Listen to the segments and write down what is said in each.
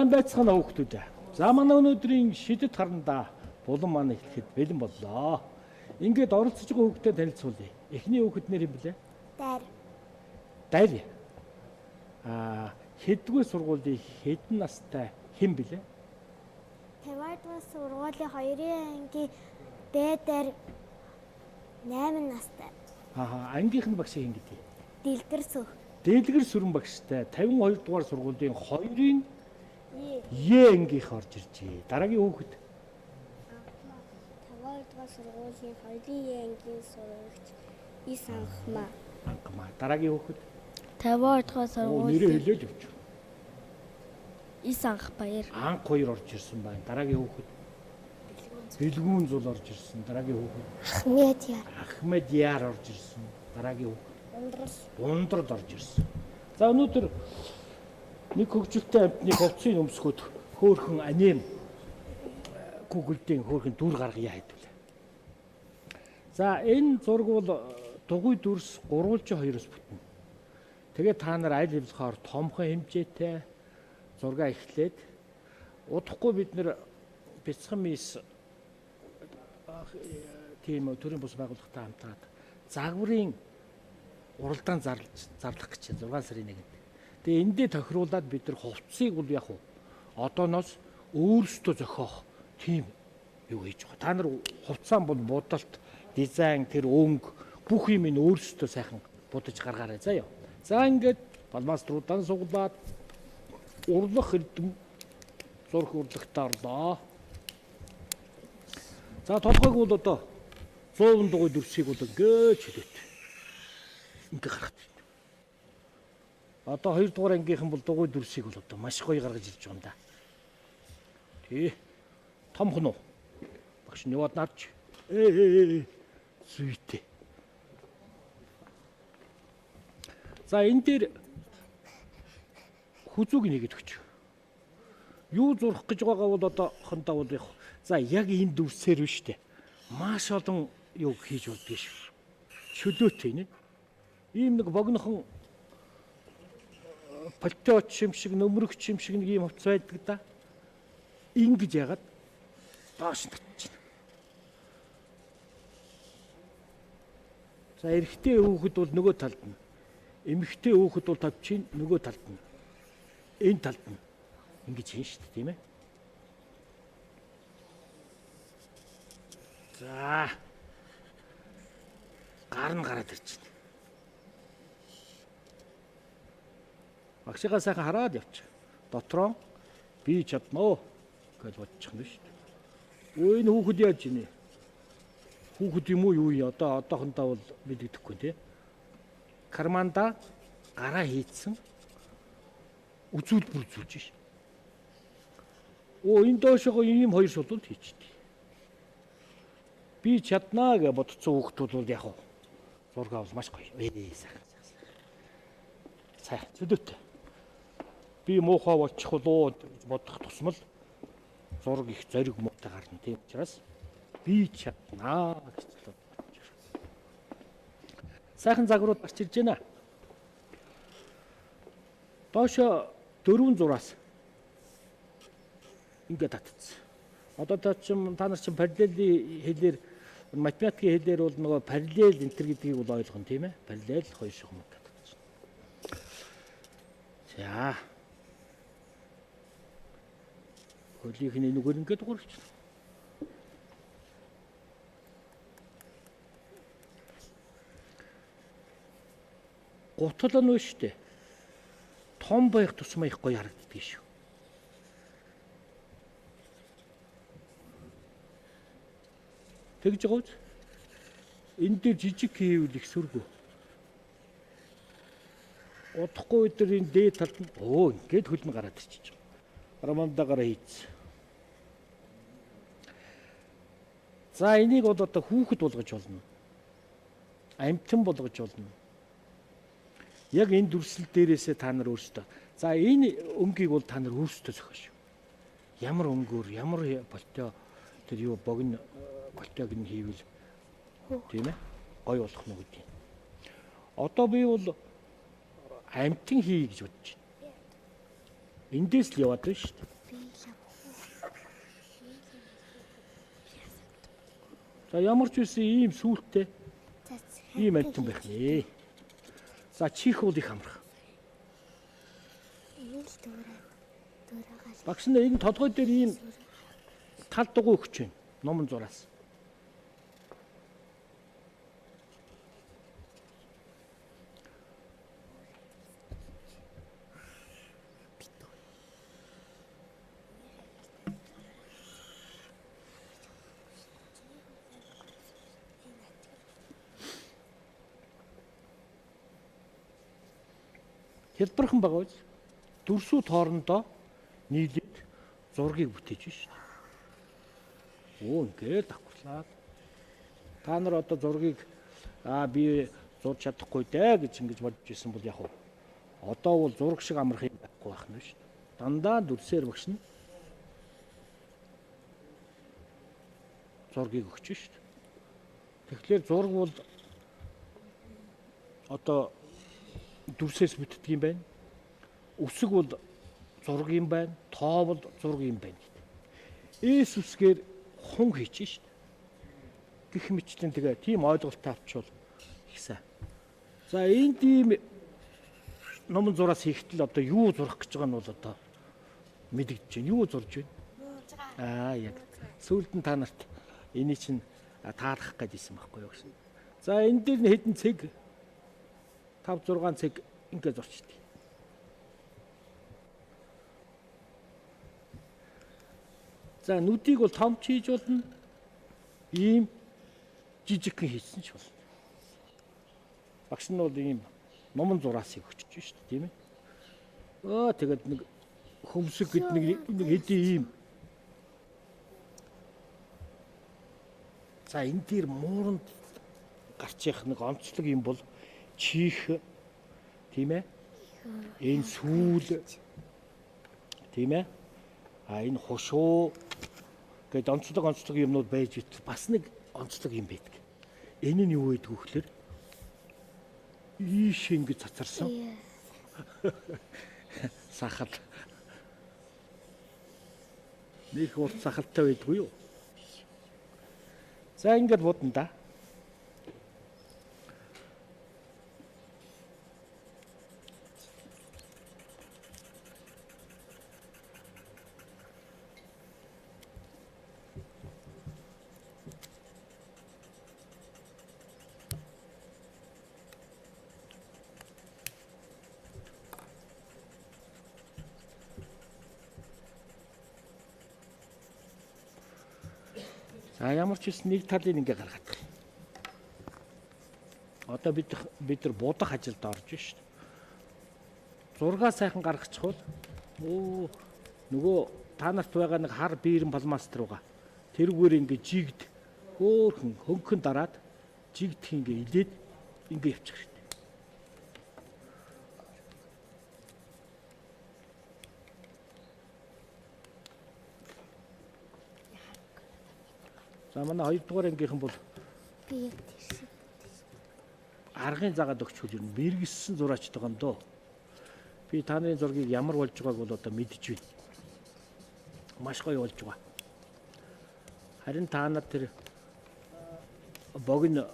Сайн байцгаана хүүхдүүд. За манай өнөөдрийн шидэт харандаа булан маань ихэд бэлэн боллоо. Ингээд оролцож байгаа хүүхдэд танилцуулъя. Эхний хүүхэд нэр юм блэ? Дайр. Дайр. Хэддүгээр сургуулийн хэдэн настай хэн блэ? 50 дугаар сургуулийн 2-ын ангийн Дайр 8 настай. Ангийнх нь багш хэн гэдэг? Дэлгэр сүх. Дэлгэр сүрэн багштай 52 дугаар сургуулийн 2-ын Е ангийнх орж иржээ. Дараагийн хүүхэд 52 дугаар сургуулийн 2-ын Е ангийн сурагч Ис анхмаа. Анхмаа. Дараагийн хүүхэд 52 дугаар сургуулийн нэрээ хэлээд явчих. Ис анх баяр. Анх 2 орж ирсэн байна. Дараагийн хүүхэд Бэлгүүн зул орж ирсэн. Дараагийн хүүхэд Ахмед Яар орж ирсэн. Дараагийн хүүхэд Ундрал орж ирсэн. За өнөөдөр нэг хөгжилтэй амтны хувцсыг өмсгөд хөөхөн анем Google-ийн хөөхөн дүр гаргая хэдвүлээ. За энэ зураг бол дугуй дүрс гурвалжин 2-оос бүтнэ. Тэгээд та нар аль хэвлэхээр томхон хэмжээтэй зураг эхлээд удахгүй бид нэр бяцхан мис тийм төрийн бус байгууллагатай хамтраад загварын уралдаан зарлах гэж 6 сарын 1-нд. Тэгээ эндээ тохируулаад бид нар хувцсыг бол яг одооноос өөрсдөө зохиох тийм юу хийж байгаа. Та нар хувцаан бол будалт, дизайн, тэр өнгө бүх юм нь өөрсдөө сайхан будаж гаргаарай заяа. За ингээд балмаструудан суглаад урлах эрдэм зурх урлагтаа орлоо. За толгойг бол одоо 100 дугуй дүрсийг бол ингээд чөлөөт. Ингээ гаргах. Одоо 2 дугаар ангийнхан бол дугуй дүрсийг бол одоо маш гоё гаргаж ирж байгаа юм да. Тий. Томхон уу? Багш нь яваад нарч. Зүйтэй. За энэ дээр хүзүүг нэгэд өгч. Юу зурх гэж байгаа бол одоохондоо бол яг. За яг энэ дүрсээр биш үү? Маш олон юу хийж болдгоо шүү. Чөлөөтэй нэ. Ийм нэг богинохон пальточ юм шиг нөмрөгч юм шиг нэг юм хувцас байдаг да. Ингэж ягаад доош татчих. За эрэгтэй хүүхэд бол нөгөө талд нь. Эмэгтэй хүүхэд бол тавьчин нөгөө талд нь. Энэ талд нь. Ингэж хийн шүү дээ, тийм ээ. За. Гар нь гараад ирж байна. Багшигаа сайхан хараад явчих. Дотроо би чаднаа гэж бодчих нь шүү дээ. Өө энэ хүүхэд яаж ийнэ? Хүүхэд юм уу юу юм? Одоохондоо бол мэддэхгүй тий. Карманда гараа хийцэн үзүүлбэр үзүүлж ш. Өө энэ доошоо ийм хоёр шулуулт хийчихдээ. Би чаднаа гэж бодцсон хүүхдүүд бол яг зургаа бол маш гоё. Сайхан. Сайхан чөлөөтэй. Би муухай болчих болоо гэж бодох тусмал зураг их зориг муутай гарна тийм учраас би чаднаа гэж бодож. Сайхан загварууд гарч ирж байна. Доошо 4 зураас ингээд татцсан. Одоо та нар чинь параллелийн хэлээр математикийн хэлээр бол нөгөө параллел энтер гэдгийг бол ойлгоно тийм ээ. Параллел хоёр шугам татцсан. За хөлийнхний нүгээр ингээд гурч. Гутал нь шүү дээ. Том байх тусмаа их гоё харагддаг шүү. Тэгж байгаа үз. Энэ дээр жижиг хийвэл их сүргүү. Удахгүй өдөр энэ дээд талд нь ингээд хөлн гараад ирчихэж байгаа. Рамандагаараа хийц. За энийг бол одоо хүүхэд болгож болно. Амьтан болгож болно. Яг энэ дүрслэл дээрээсээ та нар өөрсдөө. За энэ өнгийг бол та нар өөрсдөө зохиош. Ямар өнгөөр, ямар болтоо тэр юу богино болтойг нь хийвэл тийм ээ гой болох нь гэдэг. Одоо би бол амьтан хий гэж бодож байна. Эндээс л яваад байна шүү дээ. За ямар ч үсэн ийм сүулттэй ийм амтан байх нэ. За чих бол их амарх. Багш нь энэ толгой дээр ийм тал дугуй өгч байна. Номон зураас. Хэлбэрхэн байгаа биз? Дүрсүүд хоорондоо нийлээд зургийг бүтээж байна шүү дээ. Оо ингээд давхарлаа. Та нар одоо зургийг би зурж чадахгүй дээ гэж ингэж бодож ирсэн бол яг одоо бол зураг шиг амарх юм байхгүй байх нь шүү дээ. Дандаа дүрсээр багш нь зургийг өгч шүү дээ. Тэгэхээр зураг бол одоо дүрсээс бүтдэг юм байна. Үсэг бол зураг юм байна. Тоо бол зураг юм байна. Эс үсгээр хун хийчих шүү дээ. Гэх мэтлэн тэгээ тийм ойлголт авчвал их сайн. За энэ тийм номон зураас хийхдээ одоо юу зурах гэж байгаа нь бол одоо мэдэгдэж байна. Юу зурж байна? Яг. Сүүлд нь та нарт энийг чинь таалах гэдээсэн байхгүй юу гэсэн. За энэ дээр нь хэдэн цэг 5 6 цэг ингээд зурчихдээ. За нүдийг бол том хийж болно. Ийм жижигхэн хийсэн ч болно. Багш нь бол ийм номон зураасыг өчөж шүү дээ, тийм ээ. Тэгээд нэг хөмсөг гэд нэг хэдий ийм. За энэ дээр мууранд гарч явах нэг онцлог юм бол чих, тийм ээ. Энэ сүүл, тийм ээ. Энэ хушуу гэд онцлог юмнууд байж ит бас нэг онцлог юм байдаг. Энэ нь юу гэдэг вэ гэхээр ийш ингэж цацарсан. Сахал. Нэг урт сахалтай байдгүй юу? За ингэж бодно да. Ямар ч үс нэг талыг ингээ гаргаад. Одоо бид нар будах ажилд орж шүү дээ. Зургаа сайхан гаргачихвал нөгөө та нарт байгаа нэг хар биерэн балмастер байгаа. Тэрүүгээр ингээ жигд хөөхөн хөнгөн дараад жигдх ингээ илээд ингээ явчих хэрэгтэй. За манай 2 дугаар ангийнхан бол би яг тийш. аргын загаад өгч хөл юм мэргэссэн зураач байгаа юм доо. Би таны зургийг ямар болж байгааг бол одоо мэдж байна. Маш гоё болж байгаа. Харин та нар тэр богино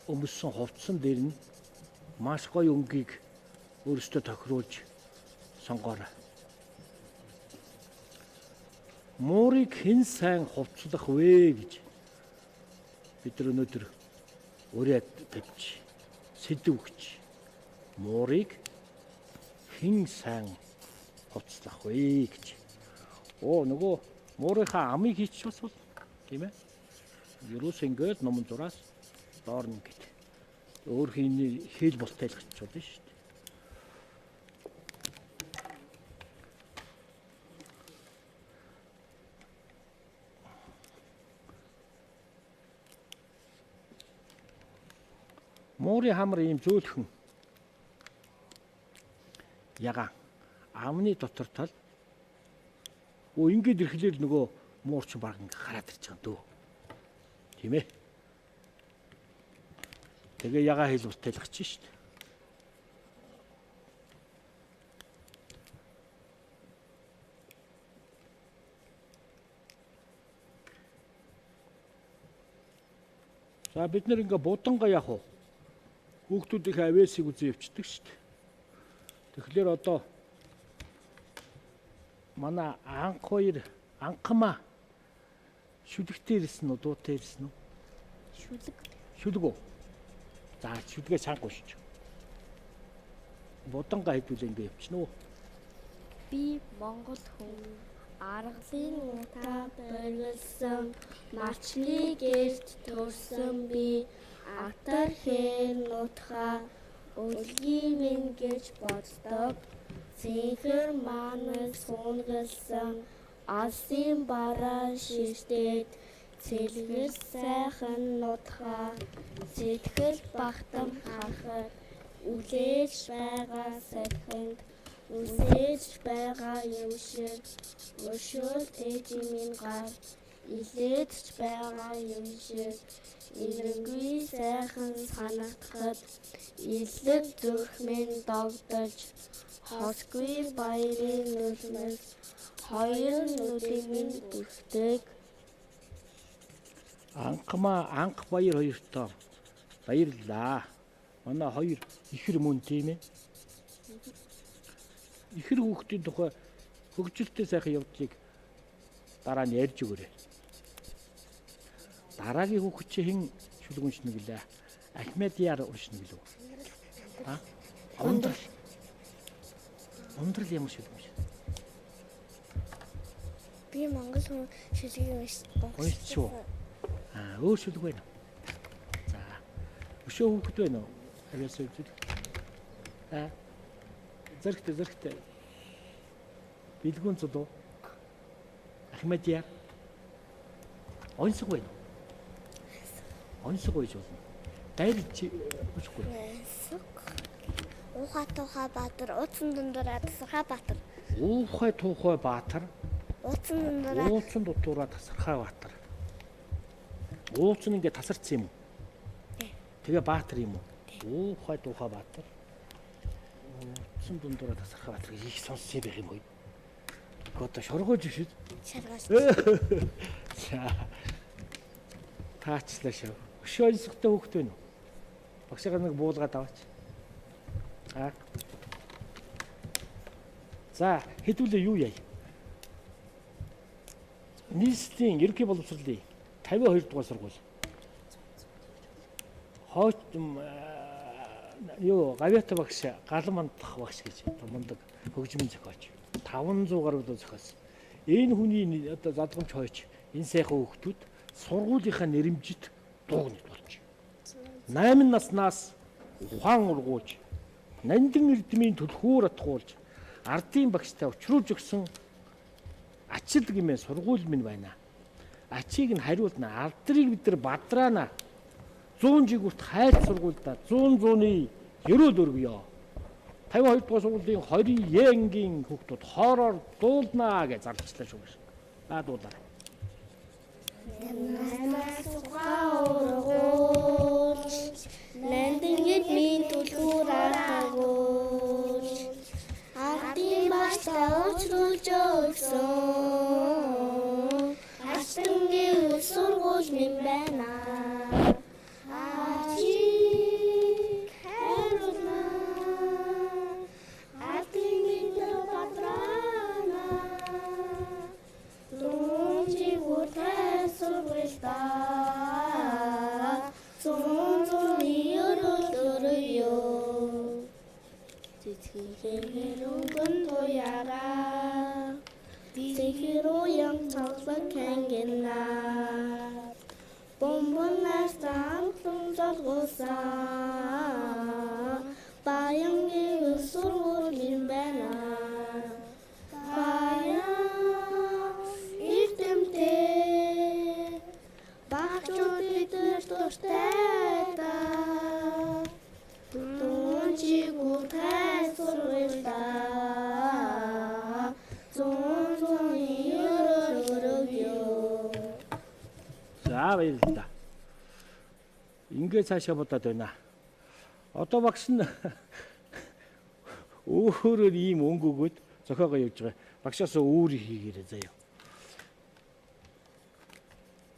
өмссөн хувцсан дээр нь маш гоё өнгийг өөрөөсөө тохируулж сонгоорой. Муурыг хэн сайн хувцлах вэ гэж бид өнөөдөр ураад тавьж сэдв өгч муурыг хэн сайн хувцлах вэ гэж. Нөгөө муурынхаа амыг хийчих бас бол тийм ээ. Ерөөс ингээд номон зураас доор нь гэт. Өөр хийний хэл болтайлгач болно шүү дээ. Муурын хамар ийм зөөлхөн ягаан амны дотор тал ингээд ирэхлээр нөгөө муурч баг ингээ хараад ирж байгаа дөө. Тийм ээ. Тэгээ ягаа хэл устайлгач шүү дээ. За бид нэр ингээ буданга яах вэ? Хүүхдүүдийнхээ авэсыг үзэн явчихдаг шүү дээ. Тэгэхээр одоо манай анх хоёр анхмаа шүлэгтэй ирсэн үү, дуутай ирсэн үү? Шүлэг. Шүлэг үү? За шүлгээ чанга уншиж. Буданга хэдүүл ингээ явчихна уу? Би Монгол хүн аргалын утаа борилсон марчны гэрт төрсөн би атар хэн нутха өлгийн минь гэж боддог зинхэр манас сунгалсан алсын бараа ширтээд цэлгэр сайхан нутха сэтгэл бахтам харахад үлээж байгаа сахинд үлээж байгаа юм шиг өшөөл ээжийн гар илээдж байгаа юм шиг ирэнгүй сайхан санагдахад илэг зүрх минь догдож хосгүй баярын нүлмэл хоёр нүдийн минь бүртэг Анх баяр хоёртоо баярлаа. Манай хоёр ихэр мөн тийм ээ. Ихэр хүүхдийн тухай хөгжилтэй сайхан явдлыг дараа нь ярьж өгөөрэй. Дараагийн хүүхэд чи хэн шүлэг уншна гэлээ? Ахмедияр уншна гэлөө. Ундрал. Ундрал ямар шүлэг уншна? би Монгол хүн шүлгийг Уншчихв. Өөр шүлэг байна. За. Өшөө хүүхэд байна уу? Авьяас үзэл. Зэрэгтэй. Билгүүн цудуу. Ахмедияр. Онцгой байна. Онцгой болно. Дайр чи үсэхгүй. Уухай тухай баатар ууцсан дундураа тасархай баатар. Уухай тухай баатар. Ууцсан дундураа тасархай баатар. Ууцсан ингээ тасарсан юм уу? Тэгээ баатар юм уу? Уухай тухай баатар. Ууцсан дундураа тасархай баатар их сонссон байх юм уу? Одоо шоргож шүү. шаргаас. За. Таачлаа шүү. Өшөө онцгой хүүхэд байна уу? Багшаа нэг буулгаад аваач. За, хэдүүлээ юу яа? Нийслэлийн ерөнхий боловсролын 52 дугаар сургууль. Хойч гавьяата багш, галан мандах багш гэж мундаг хөгжмийн зохиолч. 500 гаруй удаа зохиосон. Энэ хүний одоо задгамж хойч энэ сайхан хүүхдүүд сургуулийнхаа нэрэмжит дуугнад болж. 8 наснаас ухаан ургуулж, нандин эрдмийн түлхүүр атгуулж, ардын багштай учруулж өгсөн ачил гэмээр сургууль минь байна. Ачийг нь хариулна. Алдрыг бид нар бадраана. 100 жигүүрт хайлт сургуульдаа 100-ны ерөөл өргөё. 52 дугаар сургуулийн 20 янгийн хүүхдүүд хоороор дуулнаа гэж зарлчлаа шүү. Дуулаарай. Намаас ухаургуулж нандин эрдмийн түлхүүр атгуулж ардын багштай учруулж өгсөн ачтангийн сургууль минь байна. Ачиг хариулна. Ардын мэдээ бадрана. Дунжиг үртэй сургуульдаа 100-ны ерөөл өргөё. Тэтгэхийн өнгөн туяраа Тэхируян цаглаг хэнгэнэ Бомбонаас таамтлан зоргуулсан Баянгийн сургууль минь байна. Баян эрдэмтэй багчууд бидэр дуртай та Дунжиг үртэй сургуульдаа 100-ны ерөөл өргөё. За баярлалаа. Ингээ цаашаа бодоод байна. Одоо багш нь өөрөөр ийм өнгө өгөөд зохиогоо явж байгаа. Багшаас өөр хийгээрэй заяа.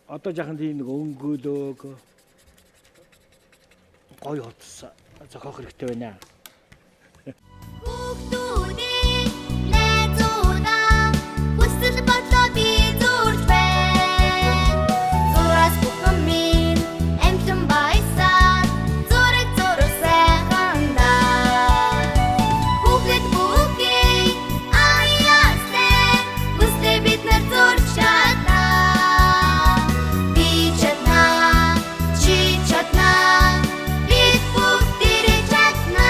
Одоо жахан тийм нэг өнгөлөөгөө гоё хувцас зохиох хэрэгтэй байна. Хүүхдүүдийн найзуудаа хүсэл бодлоо би зурж байна. Зураас бүхэн минь амтлан баясаа зураг зураг сайхандаа. Хүүхэд бүхий аяастай хүслээ бид нар зурж чаднаа. Би чаднаа, чи чаднаа, бид бүгдээрээ чаднаа.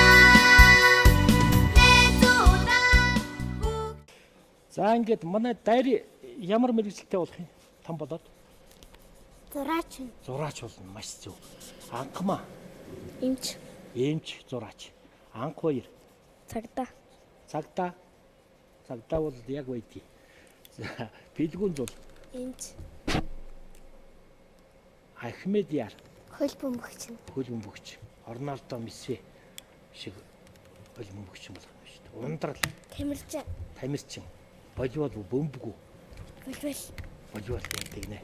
За ингээд манай дайр ямар мэрэгчлэлтэй болох юм? Том болоод Зураач. зураач болно, маш зөв. Анхмаа, Эмч. эмч, зураач. Анх хоёр, Цагдаа. цагдаа. Цагдаа бол яг байдгийг. За, бэлгүүн зул, Эмч. Ахмедиар, Хөл бөмбөгч. хөл бөмбөгч, Орналдо Месси шиг хөл бөмбөгч болох юм шүү дээ. Ундрал, Тамирчин. тамирчин, волейбол бөмбөгөө, Волейбол. гэдэг нэ.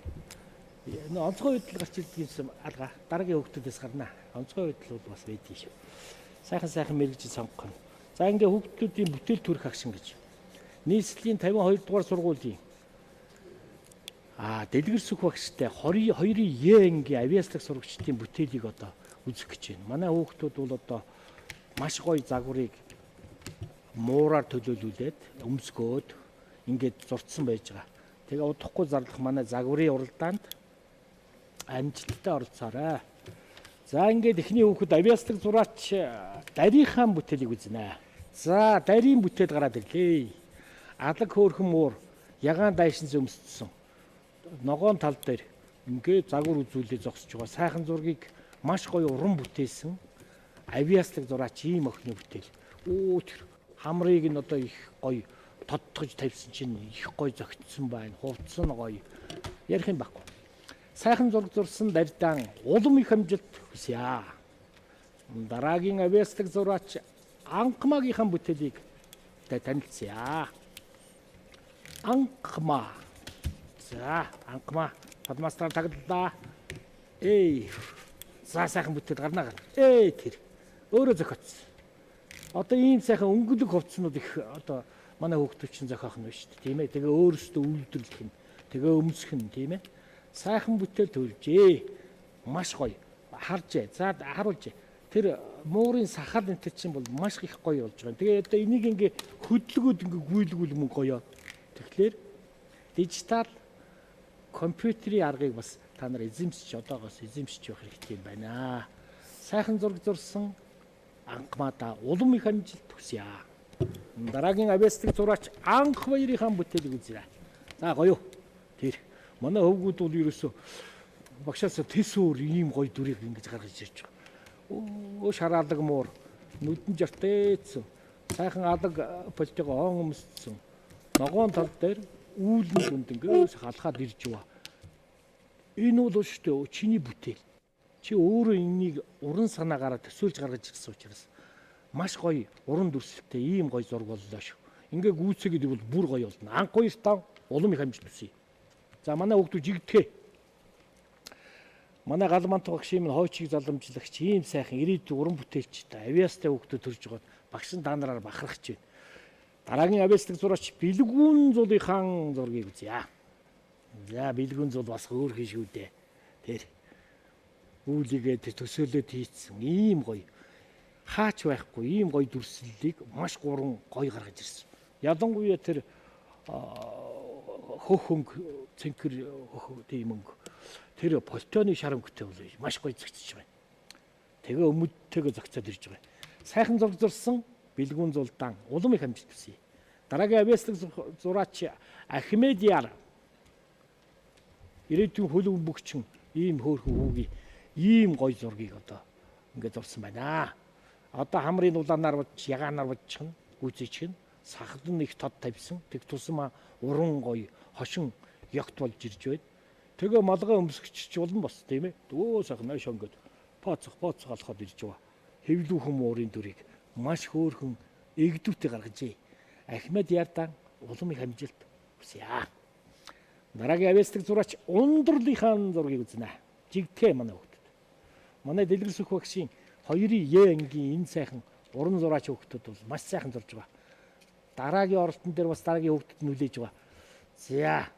Онцгой байдал гарч ирдэг юмсан алга. Дараагийн хүүхдүүдээс гарнаа. Онцгой байдал бол бас байдгийг шүү. Сайхан мэрэгжил сонгох нь. За ингээ хүүхдүүдийн бүтээл төрөх агшин гэж. Нийслэлийн 52 дугаар сургуулийн дэлгэр сүх багштай 22-ийн Е-ийн авиаслаг сурагчдын бүтээлийг одоо үзэх гэж байна. Манай хүүхдүүд бол одоо маш гоё загварыг муураар төлөөлүүлээд өмсгөөд ингээд зурцсан байж байгаа. Тэгээ удахгүй зарлах манай загварын уралдаанд амжилттай оролцоорой. За ингээд эхний хүүхэд авиаслаг зураач дарийнхаа бүтээлийг үзнэ. За дарийн бүтээл гараад ирлээ. Алаг хөөрхөн муур ягаан дайшин өмссөн. Ногоон тал дээр ингээд загвар үзүүлээ зогсож байгаа. Сайхан зургийг маш гоё уран бүтээсэн авиаслаг зураач ийм охины бүтээл. Тэр хамрыг нь одоо их гоё тодтогж тавьсан чинь их гоё зөгцсөн байна. Хувцс нь гоё. Ярих юм байхгүй. Сайхан зураг зурсан дарьдаан улам их амжилт хүсье. Дараагийн авиаслаг зураач Анхмаагийнхаа бүтээлийг танилцъя. Анхмаа. За, Анхмаа Падмастар таглалаа. За сайхан бүтээл гарнаа. Тэр өөрөө зохиоцсон. Одоо ийм сайхан өнгөлөг хувцснууд их одоо манай хүүхдүүд чинь зохиох нь шүү дээ, тийм ээ. Тэгээ өөрөөсөө үйлдвэрлэх нь, тэгээ өмсөх нь, тийм ээ. Сайхан бүтээл төржээ. Маш гоё. Харжээ. За харуулжээ. Тэр муурын сахал энтер чинь бол маш их гоё болж байгаа. Тэгээ одоо энийг ингээ хөдөлгөөд ингээ гүйлгүүл мөн гоё. Тэгэхээр дижитал компьютерийн аргыг бас та нар эзэмсч одоогоос эзэмсч явах хэрэгтэй юм байна. Сайхан зураг зурсан Анхмаада улам их амжилт хүсье. Дараагийн авиаслаг зураач Анх баярынхаа бүтээлийг үзье. За гоё. Тэр манай хөвгүүд бол ерөөсөө багшаас тэсүүр ийм гоё дүрийг ингэж гаргаж ирж байгаа. Шараалаг муур нүдэн жартээцсэн. Сайхан алаг политикоо он өмссөн. Ногоон тал дээр үүлэн дүнд ингээс халахад ирж байгаа. Энэ бол шүү дээ чиний бүтээл. Чи өөрөө энийг уран санаагаараа төсөөлж гаргаж ирсэн учраас маш гоё уран дүрслэлтэй ийм гоё зураг боллоо шүү. Ингээ гүйцэгээд бол бүр гоё болно. Анх хоёр тав улам их амжилт хүсье. За манай хүүхдүүд жигдэхээ. Манай галмант багшийн хойчийг заламжлагч ийм сайхан ирээдүйн уран бүтээлчтэй авиастай хүүхдүүд төрж байгаад багш нь та нараар бахархаж байна. Дараагийн авиаслаг зураач бэлгүүн зулынхаа зургийг үзье. За бэлгүүн зул бас хөөрхөн шүү дээ. Тэр үүлигээ төсөөлөд хийцэн ийм гоё хаач байхгүй ийм гоё дүрслэлийг маш гурван гоё гаргаж ирсэн. Ялангуяа тэр хөхөнг цэнхэр тийм өнгө тэр полтоны шарамгтай бол маш гоё зөгцөж байна. Тэгээ өмөдтэйгээ зөгцөөд ирж байгаа. Сайхан зураг зурсан бэлгүүн зулдаан улам их амжилт хүсье. Дараагийн авиаслаг зураач Ахмедиар ирээдүйн хөл бөмбөгчин ийм хөөрхөн хүүгийн ийм гоё зургийг одоо ингээд зурсан байна. Одоо хамрын улаанаар бож, ягаанаар божчихно, гүйцэйчих нь сахал нь их тод тавьсан. Тэг тусмаа уран гоё хошин ягт болж ирж байна. Тэгээ малгай өмсгч улан бос тийм ээ. Сайхан аш өнгөд пооцох алхаад ирж байгаа. Хэвлүүхэн муурын дүрийг маш хөөрхөн эгдүүтэй гаргажээ. Ахмед Ярдан улам их амжилт хүсье. Дараагийн авиаслаг зураач Ундралынхаа зургийг үзнэ. Жигтэй манай хүүхдэд. Манай дэлгэр сүх багшийн 2-ын Е ангийн энэ сайхан уран зураач хүүхдүүд бол маш сайхан зурж байгаа. Дараагийн оролтон дээр бас дараагийн хүүхдэд нүлээж байгаа. За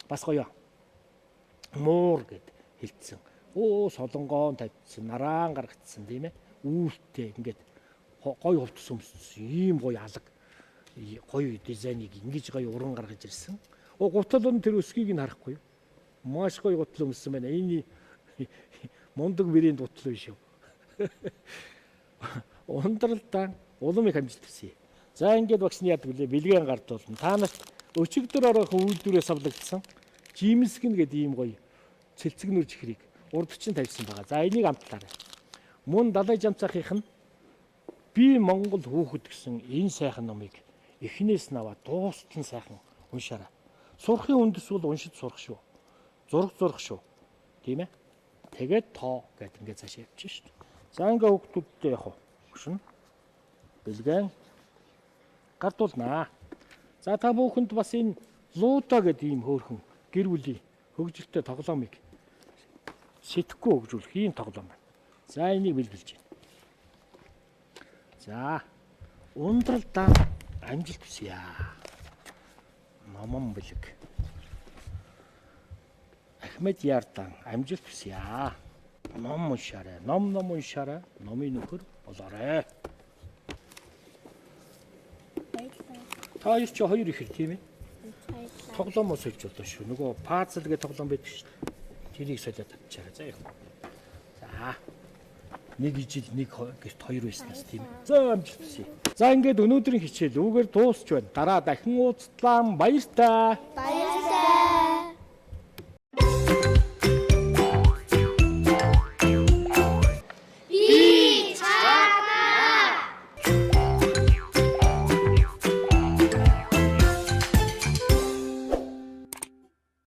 бас гоё. Муур гэд хэлсэн. Солонгоон тавьчихсан, нараан гаргацсан тийм ээ. Үүртэй ингээд гоё хувцас өмссөн. Ийм гоё алга. Гоё дизайныг ингэж гоё уран гаргаж ирсэн. Гутал нь тэр өсгийг нь харахгүй юу? Маш гоё гутал өмссөн байна. Энэ мундаг бэрийн гутал биш үү? Ундралдаа улам их амжилт хүсье. За ингээд багшны яадаг үлээ бэлгэн гард болно. Та нарт өчигдөр оройхон үйлдвэрээс авлагдсан жимсгэн гэдэг ийм гоё цэлцэгнүр чихрийг урдчин тавьсан байгаа. За энийг амтлаарай. Мөн далай жамцахынх нь би Монгол хүүхэд гэсэн энэ сайхан номыг эхнээс нь аваад дуустал сайхан уншаарай. Сурахын үндэс бол уншиж сурах шүү. Зурх шүү. Тийм ээ? Тэгээд тоо гэдэг ингээд цааш явчих шүү дээ. За ингээ хүүхдүүдтэй явах. Шин. Бэлгэн гардуулнаа. За та бүхэнд бас энэ луута гэдэг ийм хөөрхөн гэр бүлийн хөгжилтэй тоглоомыг сэтгэхгүй хөгжүүлэх ийм тоглоом байна. За энийг бэлгэлж байна. За ундралдаа амжилт хүсье. Номон бэлэг. Ахмед Ярдан амжилт хүсье. Ном уншаарай. Ном уншаарай. Номын нөхөр болоорой. Та хоёр ч хоёр их тийм ээ. Тоглоомоо сольж болоо шүү. Нөгөө пазл гэх тоглоом байдаг шүү. Тэрийг солиод авчаарай. За яах вэ? За. Нэг ижил нэг гэрт хоёр байснаас тийм. За амжилт хүсье. За ингээд өнөөдрийн хичээл үүгээр дуусч байна. Дараа дахин уулзлаа. Баяр таа.